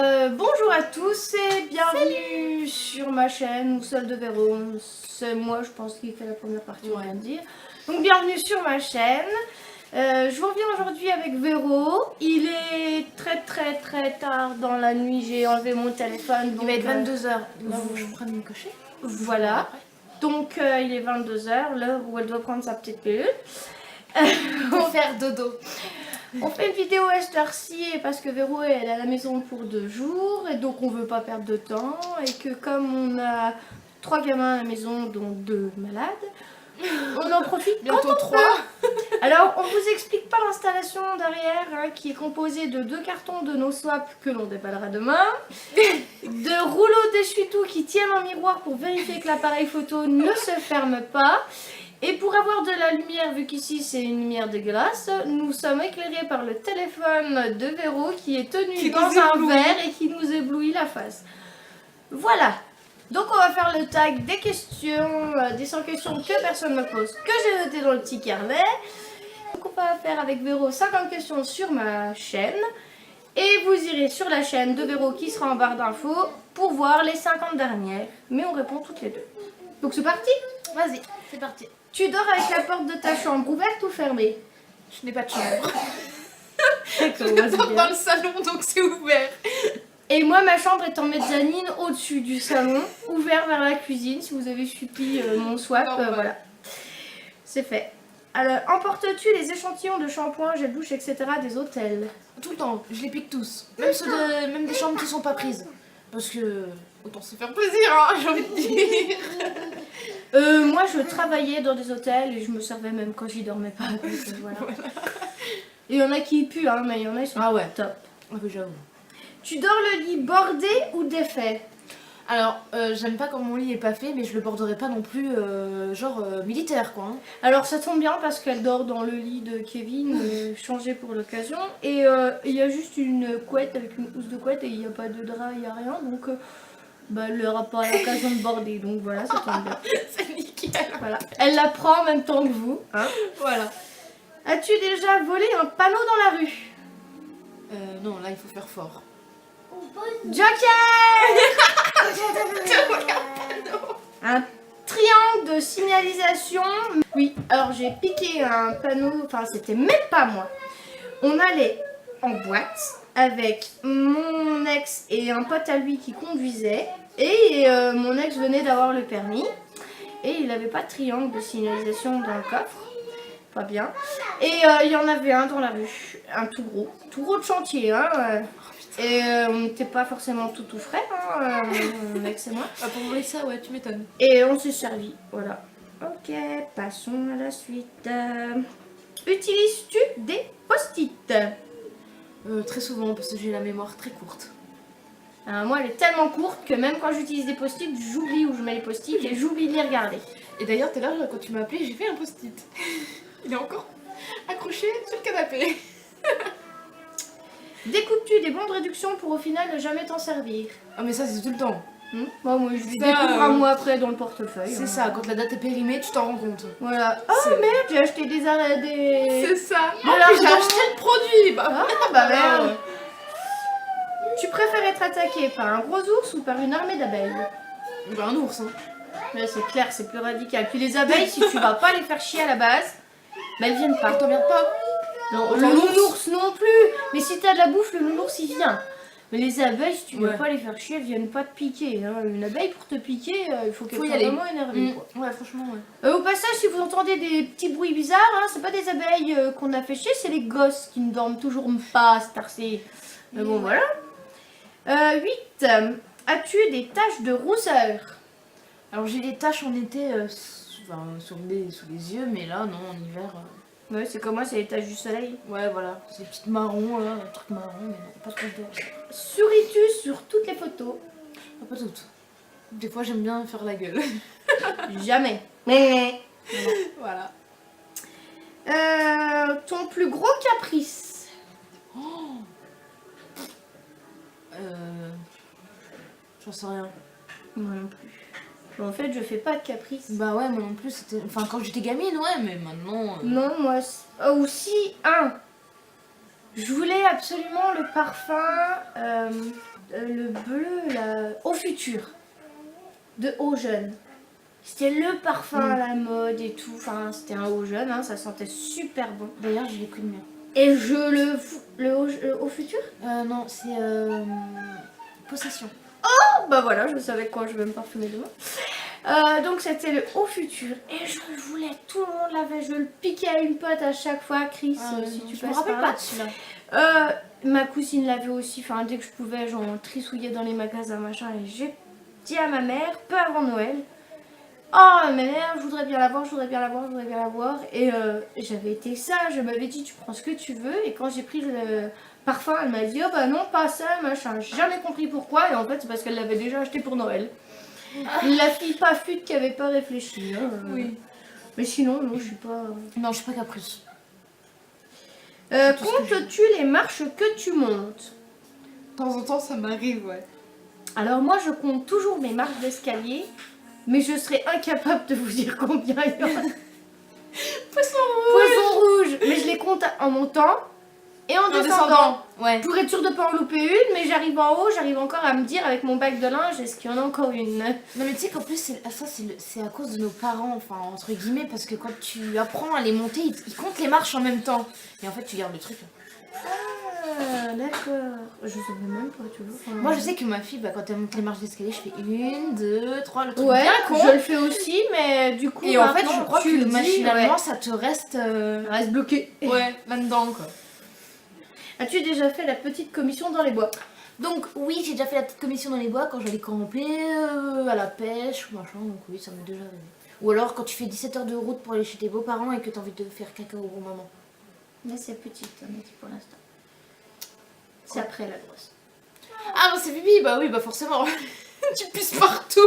Bonjour à tous et bienvenue sur ma chaîne ou celle de Véro. C'est moi, je pense, qui fait la première partie, on vient de dire. Donc bienvenue sur ma chaîne. Je vous reviens aujourd'hui avec Véro. Il est très tard dans la nuit, j'ai enlevé mon téléphone. Donc, il va être 22h. Je prends mon cachet. Voilà. Donc il est 22h, l'heure où elle doit prendre sa petite pilule. Pour faire dodo. On fait une vidéo à cette heure-ci parce que Véro elle est à la maison pour 2 jours et donc on veut pas perdre de temps et que comme on a 3 gamins à la maison dont 2 malades, on en profite bientôt 3. Alors on vous explique pas l'installation derrière hein, qui est composée de 2 cartons de no swap que l'on déballera demain, de rouleaux d'essuie-tout qui tiennent en miroir pour vérifier que l'appareil photo ne se ferme pas. Et pour avoir de la lumière, vu qu'ici c'est une lumière dégueulasse, nous sommes éclairés par le téléphone de Véro qui est tenu dans un verre et qui nous éblouit la face. Voilà. Donc on va faire le tag des questions, des 100 questions que personne ne pose, que j'ai noté dans le petit carnet. Donc on va faire avec Véro 50 questions sur ma chaîne. Et vous irez sur la chaîne de Véro qui sera en barre d'infos pour voir les 50 dernières. Mais on répond toutes les deux. Donc c'est parti? Vas-y, c'est parti. Tu dors avec la porte de ta chambre ouverte ou fermée? Je n'ai pas de chambre. Je dors dans le salon, donc c'est ouvert. Et moi, ma chambre est en mezzanine au-dessus du salon, ouvert vers la cuisine. Si vous avez suivi mon swap, voilà. C'est fait. Alors, emportes-tu les échantillons de shampoing, gel douche, etc. des hôtels? Tout le temps, je les pique tous. Même des chambres qui sont pas prises. Parce que autant se faire plaisir, hein, j'ai envie de dire. Moi, je travaillais dans des hôtels et je me servais même quand j'y dormais pas. Donc, voilà. Et il y en a qui puent, hein, mais il y en a qui sont top. Ah oui, j'avoue. Tu dors le lit bordé ou défait? Alors, j'aime pas quand mon lit est pas fait, mais je le borderai pas non plus, militaire, quoi. Hein. Alors, ça tombe bien parce qu'elle dort dans le lit de Kevin, changé pour l'occasion. Et il y a juste une couette avec une housse de couette et il n'y a pas de drap, il n'y a rien. Donc, elle n'aura pas l'occasion de border. Donc voilà, ça tombe bien. C'est nickel. Voilà. Elle la prend en même temps que vous. Hein. Voilà. As-tu déjà volé un panneau dans la rue? Non, là, il faut faire fort. Joker. Un triangle de signalisation. Oui, alors j'ai piqué un panneau, enfin c'était même pas moi. On allait en boîte avec mon ex et un pote à lui qui conduisait. Et mon ex venait d'avoir le permis. Et il n'avait pas de triangle de signalisation dans le coffre. Pas bien. Et il y en avait un dans la rue. Un tout gros de chantier. Hein. Et on n'était pas forcément tout frais, hein, mon ex et moi. Pour voler ça, ouais, tu m'étonnes. Et on s'est servi, voilà. Ok, passons à la suite. Utilises-tu des post-it? Très souvent, parce que j'ai la mémoire très courte. Moi, elle est tellement courte que même quand j'utilise des post-it, j'oublie où je mets les post-it et j'oublie de les regarder. Et d'ailleurs, tout à l'heure, quand tu m'as appelé, j'ai fait un post-it. Il est encore accroché sur le canapé. Découpes-tu des bons de réduction pour au final ne jamais t'en servir? Ah mais ça c'est tout le temps. Moi je les découvre un mois après dans le portefeuille. C'est ça, quand la date est périmée, tu t'en rends compte. Voilà. Oh merde, j'ai acheté des C'est ça. J'ai acheté le produit. Merde. Tu préfères être attaqué par un gros ours ou par une armée d'abeilles? Un ours, hein. Mais c'est clair, c'est plus radical. Puis les abeilles, si tu vas pas les faire chier à la base, elles viennent pas. T'emmerdes pas? Non, le nounours non plus. Mais si t'as de la bouffe, le nounours il vient. Mais les abeilles, si tu veux pas les faire chier, elles viennent pas te piquer. Hein. Une abeille pour te piquer, il faut qu'elle soit vraiment énervée. Quoi. Ouais, franchement, ouais. Au passage, si vous entendez des petits bruits bizarres, hein, c'est pas des abeilles qu'on a fait chier, c'est les gosses qui ne dorment toujours pas, starcés. Mais bon, voilà. 8. As-tu des taches de rousseur? Alors j'ai des taches en été sous les yeux, mais là, non, en hiver... Ouais, c'est comme moi, c'est les taches du soleil. Ouais, voilà, c'est des petites marrons, là, un truc marron, mais non, pas trop de... Souris-tu sur toutes les photos? Pas toutes. Des fois, j'aime bien faire la gueule. Jamais. Voilà. Ton plus gros caprice? J'en sais rien. Moi non plus. En fait, je fais pas de caprice. Bah ouais, moi non plus, c'était... Enfin, quand j'étais gamine, ouais, mais maintenant... Non, moi... aussi, je voulais absolument le parfum le bleu, là, au futur, de Eau Jeune. C'était le parfum à la mode et tout. Enfin, c'était un Eau Jeune, hein, ça sentait super bon. D'ailleurs, je l'ai pris le mien. Et le au futur. Non, c'est Possession. Oh, bah voilà, je savais quoi je vais me parfumer demain. Donc c'était le au futur. Et je le voulais, tout le monde l'avait. Je le piquais à une pote à chaque fois. Chris, si tu je me passes rappelle par pas là. de celui-là. Ma cousine l'avait aussi. Enfin, dès que je pouvais, j'en trissouillais dans les magasins, machin. Et j'ai dit à ma mère, peu avant Noël. Oh, ma mère, je voudrais bien l'avoir, je voudrais bien l'avoir, je voudrais bien l'avoir. Et j'avais été sage, je m'avais dit, tu prends ce que tu veux. Et quand j'ai pris le parfum, elle m'a dit, oh bah non, pas ça, machin. J'ai jamais compris pourquoi. Et en fait, c'est parce qu'elle l'avait déjà acheté pour Noël. La fille pas fute qui avait pas réfléchi. Hein, Oui. Mais sinon, non, je suis pas. Non, je suis pas caprice. Comptes-tu les marches que tu montes? De temps en temps, ça m'arrive, ouais. Alors, moi, je compte toujours mes marches d'escalier. Mais je serais incapable de vous dire combien il y en a. Poisson rouge. Mais je les compte en montant et en descendant. Ouais. Pour être sûre de ne pas en louper une, mais j'arrive en haut, j'arrive encore à me dire avec mon bac de linge, est-ce qu'il y en a encore une? Non mais tu sais qu'en plus c'est à cause de nos parents, enfin entre guillemets, parce que quand tu apprends à les monter, ils comptent les marches en même temps. Et en fait tu gardes le truc. Ah, d'accord. Je savais même pas, tu vois. Enfin, Moi je sais que ma fille, quand elle monte les marches d'escalier, je fais 1, 2, 3, le truc ouais, bien con. je le fais aussi, mais du coup. Et en fait, maintenant, je crois tu que le dis, machinalement, ouais, ça te reste. reste bloqué. Ouais, là-dedans quoi. As-tu déjà fait la petite commission dans les bois? Donc, oui, j'ai déjà fait la petite commission dans les bois quand j'allais camper, à la pêche, machin, donc oui, ça m'est déjà arrivé. Ou alors quand tu fais 17 heures de route pour aller chez tes beaux-parents et que t'as envie de faire caca au bon moment. Là, c'est petite, on a dit pour l'instant. C'est après la grosse. Ah, bah c'est pipi, bah oui, bah forcément. Tu pisses partout.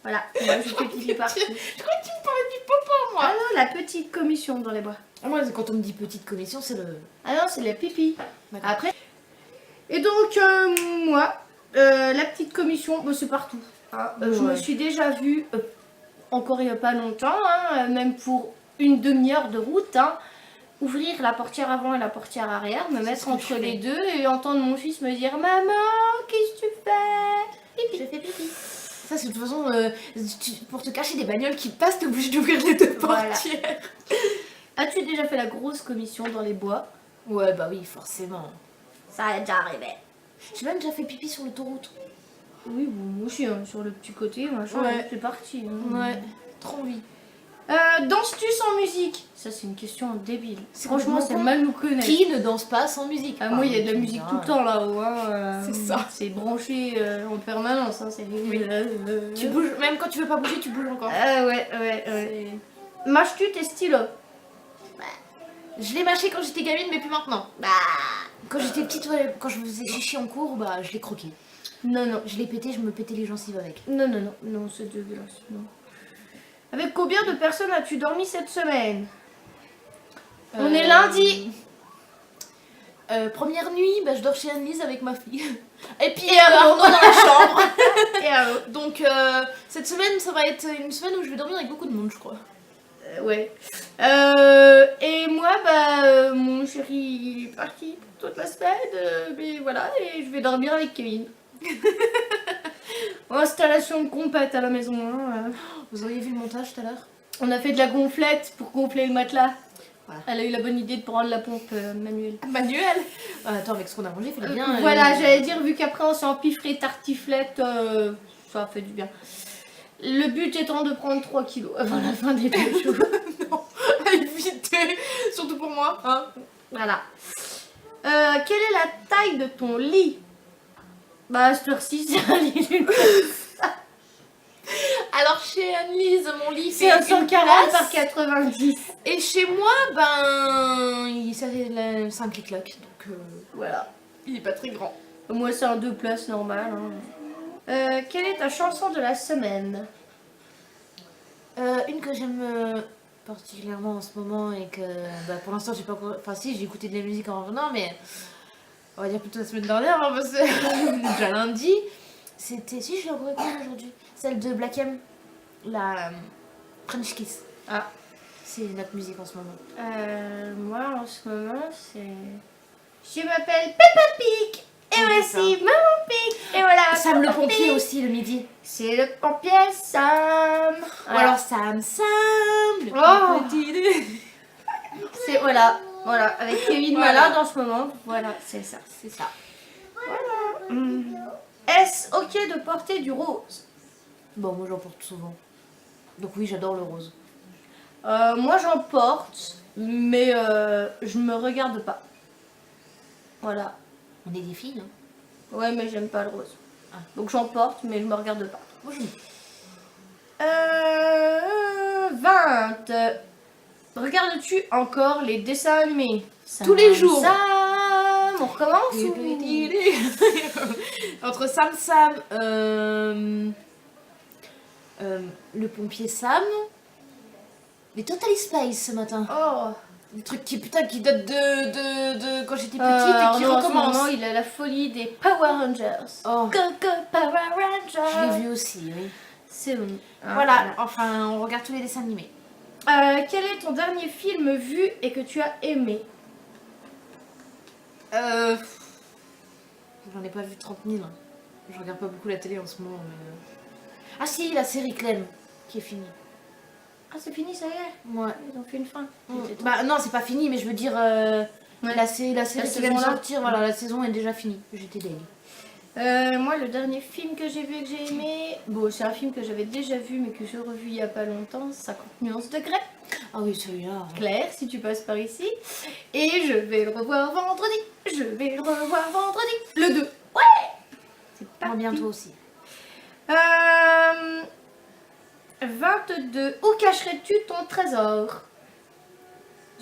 Voilà, moi je fais pipi partout. Je crois que tu me parlais du papa, moi. Ah non, la petite commission dans les bois. Moi, quand on me dit petite commission, c'est le. Ah non, c'est la pipi. D'accord. Après. Et donc, moi, la petite commission, bah, c'est partout. Hein. Je me suis déjà vue, encore il n'y a pas longtemps, hein, même pour une demi-heure de route, hein, ouvrir la portière avant et la portière arrière, me mettre entre les deux et entendre mon fils me dire Maman, qu'est-ce que tu fais? Pipi. Je fais pipi. Ça, c'est de toute façon, pour te cacher des bagnoles qui passent, t'es obligé d'ouvrir les deux portières. As-tu déjà fait la grosse commission dans les bois? Ouais, bah oui, forcément. Ça est déjà arrivé. J'ai même déjà fait pipi sur l'autoroute. Oui, bon, moi aussi, hein, sur le petit côté, machin, Ouais. c'est parti. Hein. Ouais, trop envie. Danses-tu sans musique? Ça, c'est une question débile. C'est Franchement, complètement c'est con. mal nous connaître. Qui ne danse pas sans musique? Ah, moi, il y a de la musique tout le temps là-haut. Hein, C'est ça. C'est branché en permanence. Hein, Tu bouges, même quand tu veux pas bouger, tu bouges encore. Ah ouais. Mâches-tu tes stylos? Je l'ai mâché quand j'étais gamine, mais plus maintenant. Quand j'étais petite, quand je me faisais chichi en cours, bah je l'ai croqué. Non. Je l'ai pété, je me pétais les gencives avec. Non, c'est dégueulasse. Non. Avec combien de personnes as-tu dormi cette semaine? On est lundi. Première nuit, bah, je dors chez Annelise avec ma fille. Et puis Arnaud. Arnaud dans la chambre. Et Arnaud. Donc cette semaine, ça va être une semaine où je vais dormir avec beaucoup de monde, je crois. Ouais. Et moi, mon chéri il est parti pour toute la semaine. Mais voilà, et je vais dormir avec Kevin. Installation complète à la maison. Hein. Vous auriez vu le montage tout à l'heure? On a fait de la gonflette pour gonfler le matelas. Voilà. Elle a eu la bonne idée de prendre la pompe manuelle. Manuel. Attends, avec ce qu'on a mangé, il fallait bien. Voilà, j'allais dire, vu qu'après on s'est empiffré tartiflette, ça fait du bien. Le but étant de prendre 3 kilos avant la fin des 2 jours. Non, à éviter, surtout pour moi. Hein. Voilà. Quelle est la taille de ton lit? Bah, à cette heure-ci, c'est un lit d'une Alors chez Annelise, mon lit c'est un 140 par 90. Et chez moi, il s'agit de 5 clics-clocs, donc Voilà. il est pas très grand. Moi, c'est un 2 places normal. Hein. Quelle est ta chanson de la semaine? Une que j'aime particulièrement en ce moment et que pour l'instant j'ai pas encore... Enfin si, j'ai écouté de la musique en revenant, mais on va dire plutôt la semaine dernière, hein, parce que déjà lundi. C'était... Si, je l'ai encore écoutée aujourd'hui. Celle de Black M, la French Kiss. Ah. C'est notre musique en ce moment. Moi, en ce moment, c'est... Je m'appelle Peppa Pig et Et voici mon pic. Et voilà. Sam le mon pompier pic. aussi le midi. C'est le pompier Sam. Ou Voilà. alors Sam, le Oh. petit. C'est voilà. Voilà. Avec Kevin Voilà. malade en ce moment. Voilà, c'est ça. C'est ça. Est-ce ok de porter du rose? Bon, moi j'en porte souvent. Donc oui, j'adore le rose. Moi j'en porte, mais je me regarde pas. Voilà. On est des filles, hein. Ouais, mais j'aime pas le rose. Ah. Donc j'en porte, mais je me regarde pas. Moi j'aime. 20. Regardes-tu encore les dessins animés? Tous les jours. Sam, on recommence ou... Entre Sam, le pompier Sam, les Totally Space ce matin. Oh. Des trucs qui qui datent de quand j'étais petite Alors et qui non, en ce recommencent. moment, il a la folie des Power Rangers. Oh. Go go Power Je l'ai Rangers. vu aussi, oui. C'est bon. Hein, Voilà, enfin on regarde tous les dessins animés. Quel est ton dernier film vu et que tu as aimé? J'en ai pas vu 30 000. Je regarde pas beaucoup la télé en ce moment. Mais... Ah si, la série Clem, qui est finie. Ah, c'est fini, ça y est? Ouais. Ils ont fait une fin. Bah non, c'est pas fini, mais je veux dire, la série qui saison vient de là. sortir, voilà, la saison est déjà finie. J'étais deg. Moi, le dernier film que j'ai vu et que j'ai aimé, bon, c'est un film que j'avais déjà vu mais que j'ai revu il y a pas longtemps, 50 nuances de Grey. Ah oui, celui-là. Claire, si tu passes par ici. Et je vais le revoir vendredi. Je vais le revoir vendredi. Le 2. Ouais. C'est Moi parti. bientôt aussi. 22. Où cacherais-tu ton trésor?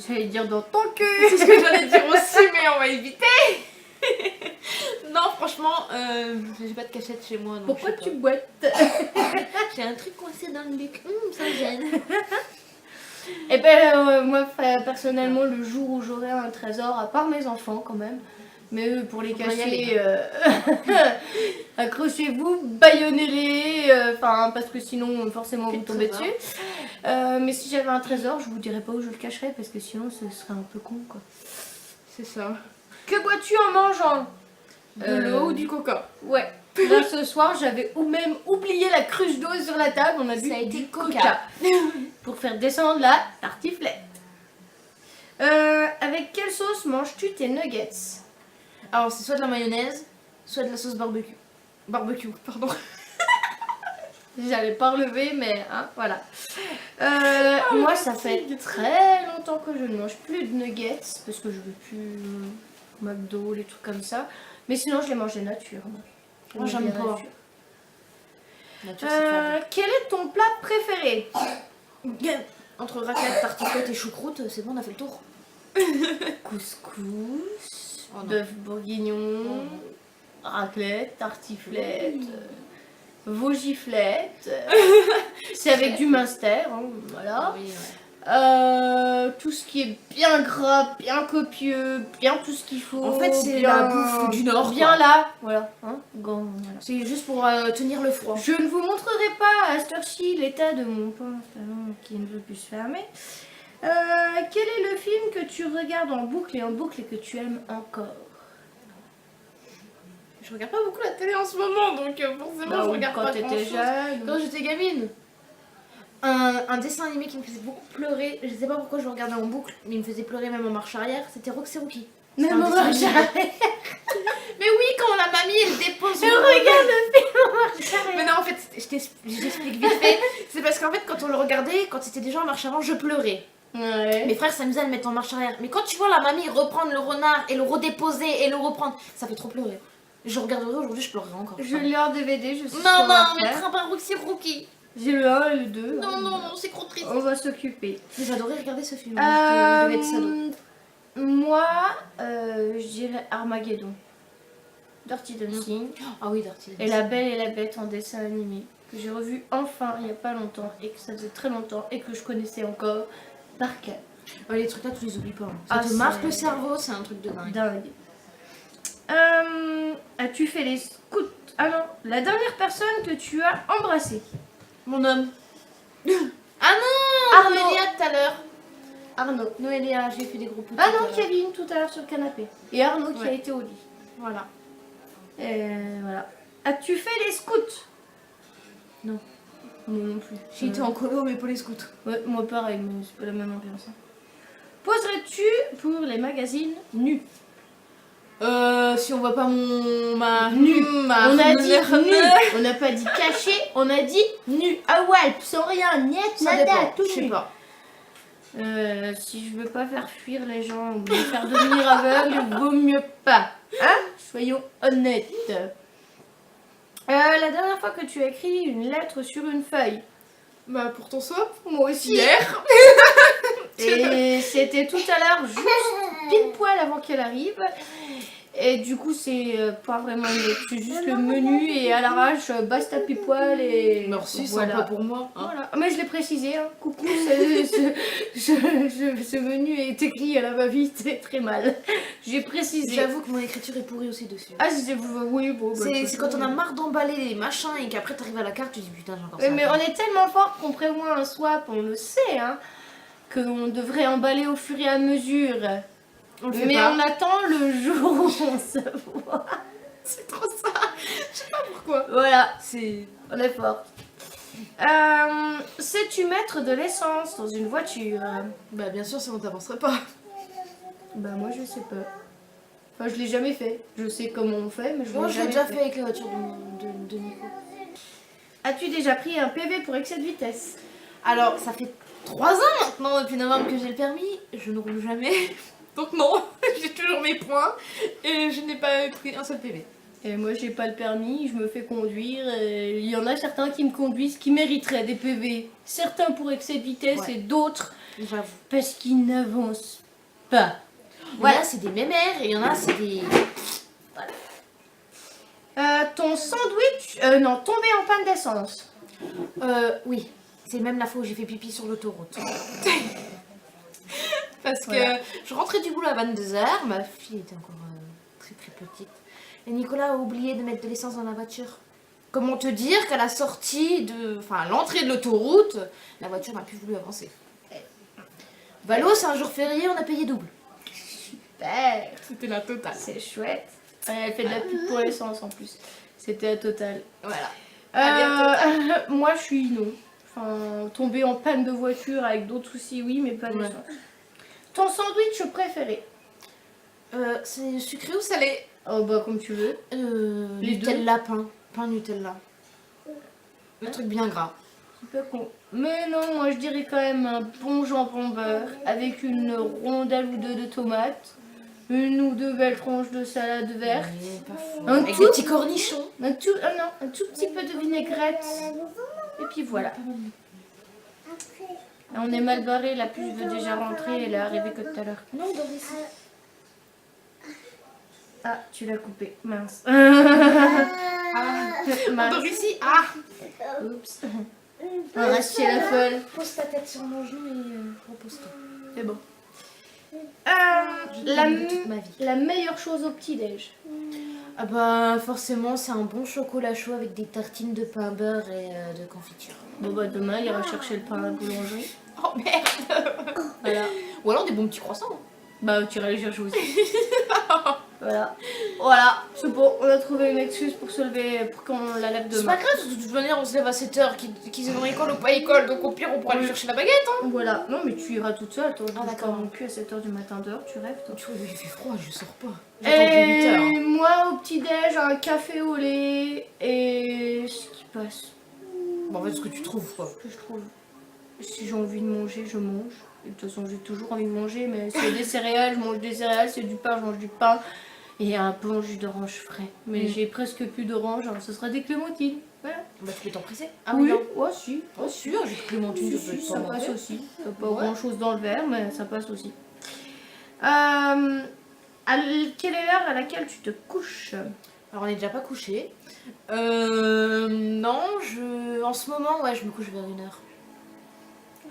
J'allais dire dans ton cul. C'est ce que j'allais dire aussi, mais on va éviter. Non, franchement, j'ai pas de cachette chez moi. Donc Pourquoi je sais tu boites? J'ai un truc coincé dans le bec. Ça me gêne. Eh ben moi personnellement le jour où j'aurai un trésor, à part mes enfants quand même, mais eux, pour les On va y cacher, accrochez-vous, bâillonnez-les, enfin parce que sinon forcément Plus vous de tombez trésor. dessus. Mais si j'avais un trésor, je vous dirais pas où je le cacherais parce que sinon ce serait un peu con quoi. C'est ça. Que bois-tu en mangeant? De l'eau ou du coca? Ouais. Là ce soir j'avais ou même oublié la cruche d'eau sur la table, on a bu Ça a été du coca. pour faire descendre la tartiflette. Avec quelle sauce manges-tu tes nuggets? Alors, c'est soit de la mayonnaise, soit de la sauce barbecue. Barbecue, pardon. J'allais pas relever, mais hein, voilà. Moi, ça fait très longtemps que je ne mange plus de nuggets parce que je veux plus McDo, les trucs comme ça. Mais sinon, je les mange nature. Moi, j'aime pas. nature. Nature, c'est fade. Quel est ton plat préféré? Entre raclette, tartiflette et choucroute, c'est bon, on a fait le tour. Couscous, Oh non. bœuf bourguignon, raclette, tartiflette, vosgiflette. C'est avec du minster, hein, voilà. Oui, ouais. Tout ce qui est bien gras, bien copieux, bien tout ce qu'il faut. En fait, c'est bien- la bouffe du Nord, Bien quoi. là, voilà. Hein, voilà. C'est juste pour tenir le froid. Je ne vous montrerai pas à cette heure-ci l'état de mon pantalon qui ne veut plus se fermer. Quel est le film que tu regardes en boucle et que tu aimes encore? Je regarde pas beaucoup la télé en ce moment, donc forcément je regarde quand pas t'étais grand-chose. jeune. Quand j'étais gamine. Un dessin animé qui me faisait beaucoup pleurer, je sais pas pourquoi je le regardais en boucle, mais il me faisait pleurer même en marche arrière, c'était Rox et Rookie. C'était Même un en dessin marche animé. arrière. Mais oui, quand la mamie elle dépose Je regarde le film en marche arrière. Mais non, en fait, j'explique vite fait. C'est parce qu'en fait, quand on le regardait, quand c'était déjà en marche avant, je pleurais. Ouais. Mes frères s'amusaient à le mettre en marche arrière. Mais quand tu vois la mamie reprendre le renard et le redéposer et le reprendre, ça fait trop pleurer. Je regarderai aujourd'hui, je pleurerai encore. Je l'ai en DVD, je sais Non, non, mettre un Rox et Rookie. J'ai le 1 et le 2. Non, non, non, c'est trop triste. On va s'occuper. Mais j'adorais regarder ce film. Je devais être sado. Moi, je dirais Armageddon. Dirty Dancing. Ah oui, Dirty. Et La Belle et la Bête en dessin animé. Que j'ai revu enfin il n'y a pas longtemps. Et que ça faisait très longtemps. Et que je connaissais encore par cœur. Ouais, les trucs là, tu les oublies pas. Hein. Ah, Ça te marque c'est- le cerveau, c'est un truc de dingue. Dingue. As-tu fait les scouts? Ah non, la dernière personne que tu as embrassée. Mon homme. Ah non, Arnaud. Noélia tout à l'heure. Arnaud. Noélia, j'ai fait des gros petits. Ah non, Kevin tout à l'heure sur le canapé. Et Arnaud qui Ouais. a été au lit. Voilà. Et voilà. As-tu fait les scouts? Non. Moi non plus. J'ai été en colo, mais pas les scouts. Ouais, moi pareil, mais c'est pas la même ambiance. Hein. Poserais-tu pour les magazines nus? Si on voit pas ma Nu. ma On a dit nu. nu. On n'a pas dit caché, on a dit nu. À Walp, sans rien, niet, Ça nada, dépend, tout je sais nu. pas. Si je veux pas faire fuir les gens ou les faire devenir aveugles, vaut mieux pas. Hein? Soyons honnêtes. La dernière fois que tu as écrit une lettre sur une feuille. Bah pour ton swap, Moi aussi. hier. Et c'était tout à l'heure, juste pile poil avant qu'elle arrive. Et du coup, c'est pas vraiment une lettre, c'est juste le menu et à l'arrache, basta pile poil et. Merci, voilà. sympa pour moi. Hein. Voilà. Mais je l'ai précisé, hein. Coucou, ce menu est écrit à la va-vite, c'est très mal. J'ai précisé. J'avoue que mon écriture est pourrie aussi dessus. Ah, oui, bon. Bah, C'est quand on a marre d'emballer les machins et qu'après t'arrives à la carte, tu dis putain, j'ai encore Ouais, ça. mais on est tellement fort qu'on prévoit un swap, on le sait, hein, qu'on devrait emballer au fur et à mesure. On le fait Mais pas. on attend le jour où on se voit. C'est trop ça. Je sais pas pourquoi. Voilà, C'est. on est fort. Sais-tu mettre de l'essence dans une voiture? Bah bien sûr, sinon t'avancerais pas. Bah moi je sais pas. Enfin je l'ai jamais fait. Je sais comment on fait, mais je Moi l'ai je l'ai jamais déjà fait. fait avec la voiture de Nico. As-tu déjà pris un PV pour excès de vitesse? Alors ça fait 3 ans maintenant depuis novembre que j'ai le permis, je ne roule jamais. Donc non, j'ai toujours mes points et je n'ai pas pris un seul PV. Et moi j'ai pas le permis, je me fais conduire. Et il y en a certains qui me conduisent qui mériteraient des PV. Certains pour excès de vitesse Ouais. et d'autres J'avoue. parce qu'ils n'avancent pas. Voilà, c'est des mémères et il y en a c'est des. Ton sandwich, non, tombé en panne d'essence. Oui, c'est même la fois où j'ai fait pipi sur l'autoroute. Parce que Voilà. je rentrais du boulot à 22h, ma fille était encore très très petite. Et Nicolas a oublié de mettre de l'essence dans la voiture. Comment te dire qu'à la sortie de. Enfin, à l'entrée de l'autoroute, la voiture n'a plus voulu avancer. Valo, c'est un jour férié, on a payé double. Super, C'était la totale. c'est chouette. Elle fait de la pub pour l'essence en plus. C'était à total. Voilà. Moi je suis non. Enfin, tomber en panne de voiture avec d'autres soucis, oui, mais pas d'essence. Ton sandwich préféré? C'est sucré ou salé? Oh bah comme tu veux. Les Nutella, pain Nutella. Le truc bien gras. C'est pas con. Mais non, moi je dirais quand même un bon jambon beurre avec une rondelle ou deux de tomates, une ou deux belles tranches de salade verte, Ouais, pas fou. Un Avec tout- des petits cornichons. un tout petit peu de vinaigrette, et puis voilà. Et on est mal barré, la puce veut déjà rentrer, elle est arrivée que tout à l'heure. Non, dans ici. Ah, tu l'as coupé, mince. Ah, on Mince. dort ici. Ah. Oups. On va rester la folle. Pose ta tête sur mon genou et repose-toi. C'est bon. Je La, t'aime de toute ma vie. la meilleure chose au petit-déj. Ah bah forcément c'est un bon chocolat chaud avec des tartines de pain beurre et de confiture. Bon bah demain, il ira chercher le pain à la boulangerie. Oh merde. Voilà. Ou alors des bons petits croissants. Bah tu iras les chercher aussi. Voilà. Voilà, c'est bon, on a trouvé une excuse pour se lever, pour qu'on la lève C'est demain. pas grave, de toute manière on se lève à 7h, qu'ils aient école ou pas école, donc au pire on pourra aller chercher la baguette. Hein. Voilà, non mais tu iras toute seule, toi. Ah, d'accord. Non plus à 7h du matin dehors, tu rêves toi. Tu vois, il fait froid, je sors pas. J'attends pour 8h. Et moi au petit-déj, un café au lait et ce qui passe, Bon en fait ce que tu trouves quoi. que je trouve. Si j'ai envie de manger, je mange. Et de toute façon, j'ai toujours envie de manger, mais s'il y a des céréales, je mange des céréales, s'il y a du pain, je mange du pain. Et un bon jus d'orange frais. Mais j'ai presque plus d'orange, alors ce sera des clémentines. Voilà. Bah tu peux t'en presser. Oui, oh si. Oh sûr, j'ai clémentine, Si, je peux si, pas ça passe manger. aussi. Il n'y a pas Ouais. grand chose dans le verre, mais ça passe aussi. Quelle est l'heure à laquelle tu te couches? Alors on est déjà pas couché. Non, en ce moment ouais je me couche vers 1h.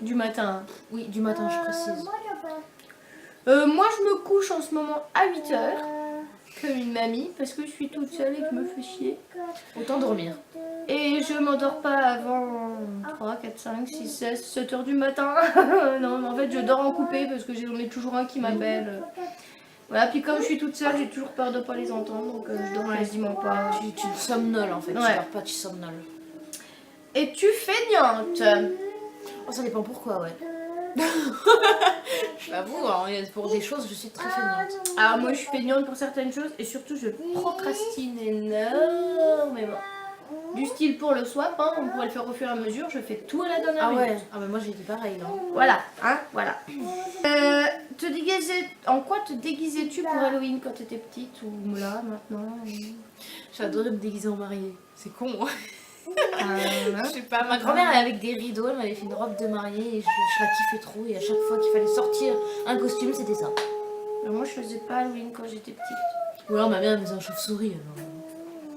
Du matin. Oui, du matin je précise. Moi, je me couche en ce moment à 8h, comme une mamie, parce que je suis toute seule et que je me fais chier. Autant dormir. Et je m'endors pas avant 3, 4, 5, 6, 16, 7h du matin. Non, mais en fait, je dors en coupé parce que j'en ai toujours un qui m'appelle. Voilà, puis comme je suis toute seule, j'ai toujours peur de pas les entendre, donc je dors quasiment pas. Tu somnoles en fait, tu Ouais. dors pas, tu somnoles. Es-tu feignante? Oh, ça dépend pourquoi, ouais. Je l'avoue, hein, pour des choses, je suis très feignante. Alors moi je suis feignante pour certaines choses et surtout je procrastine énormément. Du style pour le swap, hein, on pourrait le faire au fur et à mesure, je fais tout à la dernière Ah minute. ouais, ah bah moi j'ai été pareil là. Voilà, hein, voilà. En quoi te déguisais-tu pour Halloween quand t'étais petite ou là, maintenant? J'adorais me déguiser en mariée. C'est con, hein. Hein? Je sais pas, ma grand-mère elle, avec des rideaux, elle m'avait fait une robe de mariée et je la kiffais trop. Et à chaque fois qu'il fallait sortir un costume, c'était ça. Alors moi je faisais pas Halloween quand j'étais petite. Ou alors ma mère elle faisait un chauve-souris. Alors.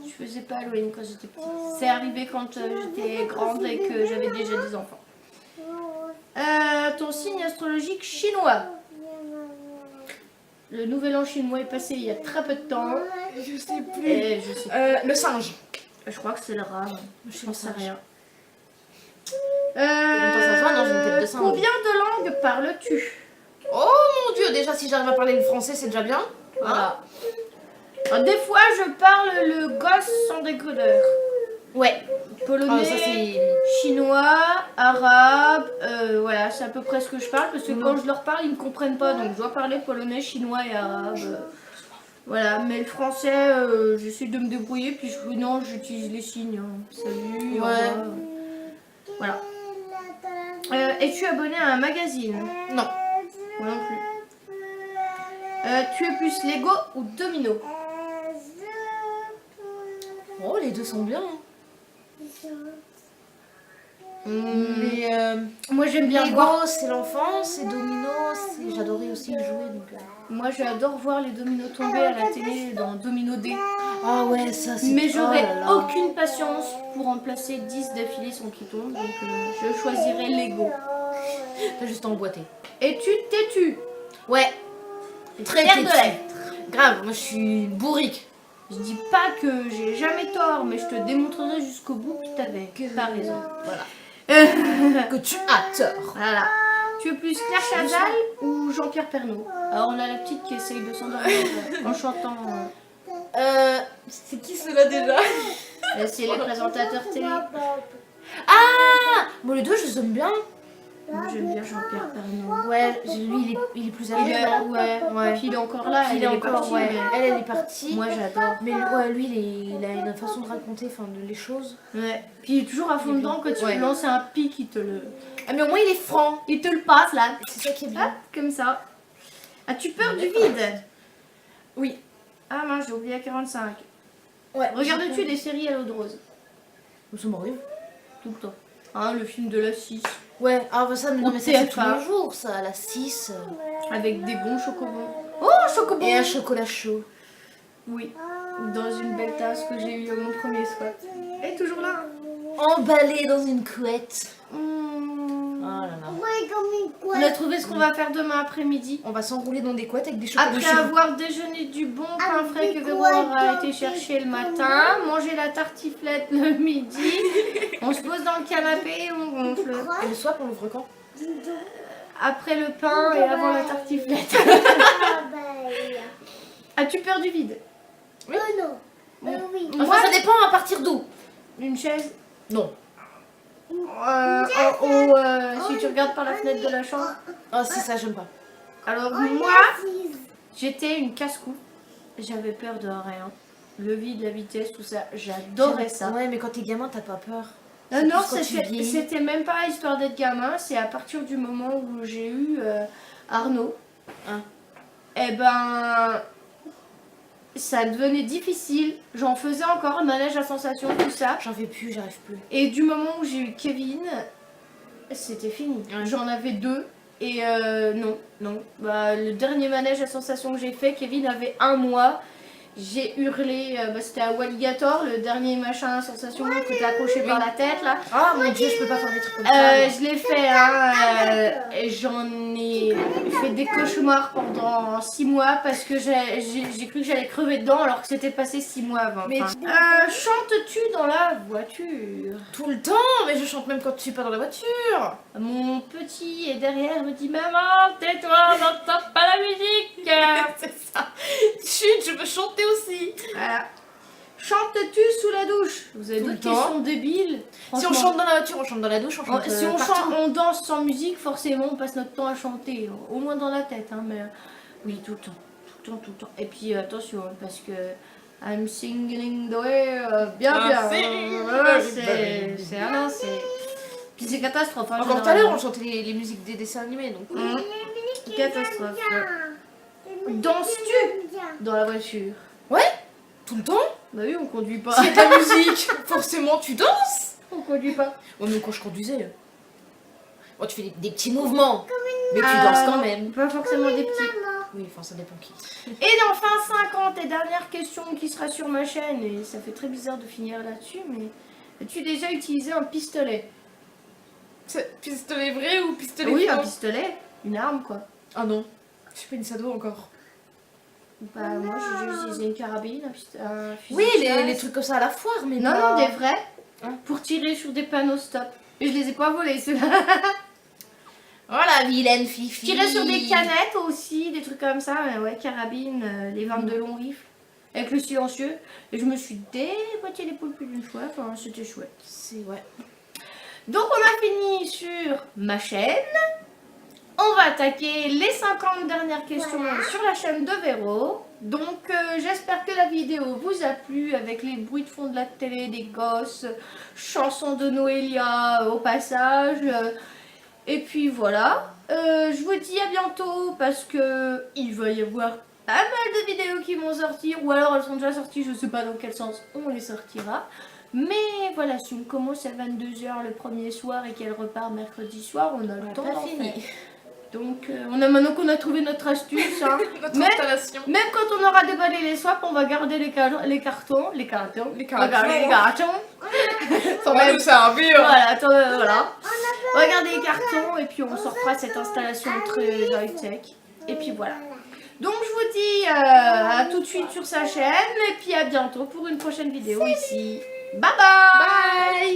Je faisais pas Halloween quand j'étais petite. C'est arrivé quand j'étais grande et que j'avais déjà des enfants. Ton signe astrologique chinois. Le nouvel an chinois est passé il y a très peu de temps. Je sais plus. Et je sais Le singe. Je crois que c'est le rat. Je ne sais rien. Attends, ça se voit, non, j'ai une tête de singe. Combien de langues parles-tu? Oh mon dieu, déjà si j'arrive à parler le français, c'est déjà bien. Voilà. Alors, des fois, je parle le gosse sans décodeur. Ouais. Polonais, Ça c'est. chinois, arabe, voilà, c'est à peu près ce que je parle parce que quand je leur parle, ils ne comprennent pas. Donc, je dois parler polonais, chinois et arabe. Voilà, mais le français, j'essaie de me débrouiller. Puis, non, j'utilise les signes. Hein. Salut, au revoir. Voilà. Es-tu abonné à un magazine? Non. Moi non plus. Tu es plus Lego ou Domino? Oh, les deux sont bien. Hein. Mais Mais moi j'aime bien voir. Lego, c'est l'enfance, et Domino, j'adorais aussi y jouer. Donc, Moi j'adore voir les dominos tomber à la télé dans Domino D. Ah ouais, ça c'est. Mais j'aurais oh là là. aucune patience pour en placer 10 d'affilée sans qu'ils tombent. Donc je choisirais Lego. T'as juste emboîté. Es-tu têtu? Ouais. Très Fière de têtu. l'être. Grave, moi je suis bourrique. Je dis pas que j'ai jamais tort, mais je te démontrerai jusqu'au bout que t'avais pas raison. Voilà. Que tu as tort. Voilà. Tu es plus Claire Chazal ou Jean-Pierre Pernaut? Alors on a la petite qui essaye de s'endormir en chantant. C'est qui cela déjà? C'est les présentateurs télé. Ah bon, les deux je les aime bien. Moi j'aime bien Jean-Pierre Pernaut. Ouais, lui il est plus âgé. Ouais. Puis il est encore là, Il est encore, partie, ouais. mais Elle est partie. moi j'adore. Mais ouais, lui il a une façon de raconter les choses. Ouais. Puis il est toujours à fond dedans quand tu Ouais. lui lances un pic, il te le. Ah mais au moins il est franc. Il te le passe là. C'est ça qui est bien. Hop, comme ça. As-tu peur du vide? Oui. Ah mince, j'ai oublié à 45. Ouais. Regardes-tu des séries à l'eau de rose? Ça m'arrive. Tout le temps. Hein, le film de la 6. Ouais, ah bah ça, non, Au mais ça c'est tous TF1. les jours, ça, à la 6. Avec des bons chocobons. Oh, chocobons! Et un chocolat chaud. Oui. Dans une belle tasse que j'ai eue à mon premier squat. Elle est toujours là. Emballé dans une couette. Mmh. Oh là là. On a trouvé ce qu'on va faire demain après-midi. On va s'enrouler dans des couettes avec des chocolats Après chauds. avoir déjeuné du bon pain frais que Véro aura été chercher le matin, manger la tartiflette le midi, on se pose dans le canapé et on gonfle. Et le soir, on l'ouvre quand? Après le pain et avant la tartiflette. As-tu peur du vide? Enfin, ça dépend à partir d'où. Une chaise? Non. En haut, si tu regardes par la fenêtre de la chambre. Oh, c'est ça, j'aime pas. Alors moi, j'étais une casse-cou. J'avais peur de rien. Le vide, la vitesse, tout ça, j'adorais ça. Ouais, mais quand t'es gamin, t'as pas peur. Non, C'est non, plus quand tu vieillis. c'était même pas histoire d'être gamin, c'est à partir du moment où j'ai eu Arnaud. Hein. Et ben, ça devenait difficile. J'en faisais encore, le manège à sensation, tout ça. J'en fais plus, j'arrive plus. Et du moment où j'ai eu Kevin, c'était fini. Ouais. J'en avais 2. Et non. Bah, le dernier manège à sensation que j'ai fait, Kevin avait 1 mois. J'ai hurlé, c'était à Walligator, le dernier machin à sensation que t'es accroché par la tête là. Ah mon dieu, je peux pas faire des trucs comme ça. Je l'ai fait, hein, et j'en ai fait des cauchemars pendant 6 mois parce que j'ai cru que j'allais crever dedans alors que c'était passé 6 mois avant. Mais chantes-tu dans la voiture? tout le temps, mais je chante même quand tu suis pas dans la voiture. Mon petit est derrière me dit maman, tais-toi, n'entends pas la musique. C'est ça. Vous avez Tout le d'autres temps. questions débiles? Si on Franchement. chante dans la voiture, on chante dans la douche, on chante Si on partout. chante, on danse sans musique, forcément on passe notre temps à chanter, au moins dans la tête, hein, mais oui, tout le temps, tout le temps, tout le temps. Et puis attention, hein, parce que I'm singing the way, bien, Ah, bien. C'est puis c'est catastrophe. Hein, Encore tout à l'heure, on chantait les musiques des dessins animés, donc. Catastrophe. Danses-tu dans la voiture? Tout le temps. Bah oui, on conduit pas. S'il y a de la musique, forcément tu danses. On conduit pas. Ouais, mais quand je conduisais, bon, tu fais des petits mouvements, mais tu danses quand non, même. Pas forcément des petits. Oui, enfin ça dépend qui. Et enfin 50 et dernière question qui sera sur ma chaîne, et ça fait très bizarre de finir là-dessus, mais as-tu déjà utilisé un pistolet? Pistolet vrai ou pistolet Oui, un faux? pistolet, une arme quoi. Ah non, je suis pas une sado encore. Bah moi j'ai utilisé une carabine, un fusil Oui, de chasse. les trucs comme ça à la foire, mais Non, pas... non, des vrais, Hein? pour tirer sur des panneaux stop. Et je les ai pas volés ceux-là. Oh la vilaine Je fifi. tirais sur des canettes aussi, des trucs comme ça, mais ouais, carabine, les 22 longs rifles, avec le silencieux. Et je me suis déboîté l'épaule plus d'une fois, enfin c'était chouette. C'est ouais. Donc on a fini sur ma chaîne. On va attaquer les 50 dernières questions sur la chaîne de Véro. Donc j'espère que la vidéo vous a plu avec les bruits de fond de la télé, des gosses, chansons de Noélia au passage. Et puis voilà. Je vous dis à bientôt parce que il va y avoir pas mal de vidéos qui vont sortir. Ou alors elles sont déjà sorties, je sais pas dans quel sens on les sortira. Mais voilà, si on commence à 22h le premier soir et qu'elle repart mercredi soir, on a le temps d'en fini. faire. Donc on a maintenant qu'on a trouvé notre astuce, hein, Notre Mais- installation. même quand on aura déballé les swaps, on va garder les cartons. On va garder les cartons. Ça va nous servir. Voilà, voilà. On va garder les cartons et puis on sortira cette installation très high-tech. Et puis voilà. Donc je vous dis à tout de suite sur sa chaîne et puis à bientôt pour une prochaine vidéo ici. Bye bye. Bye.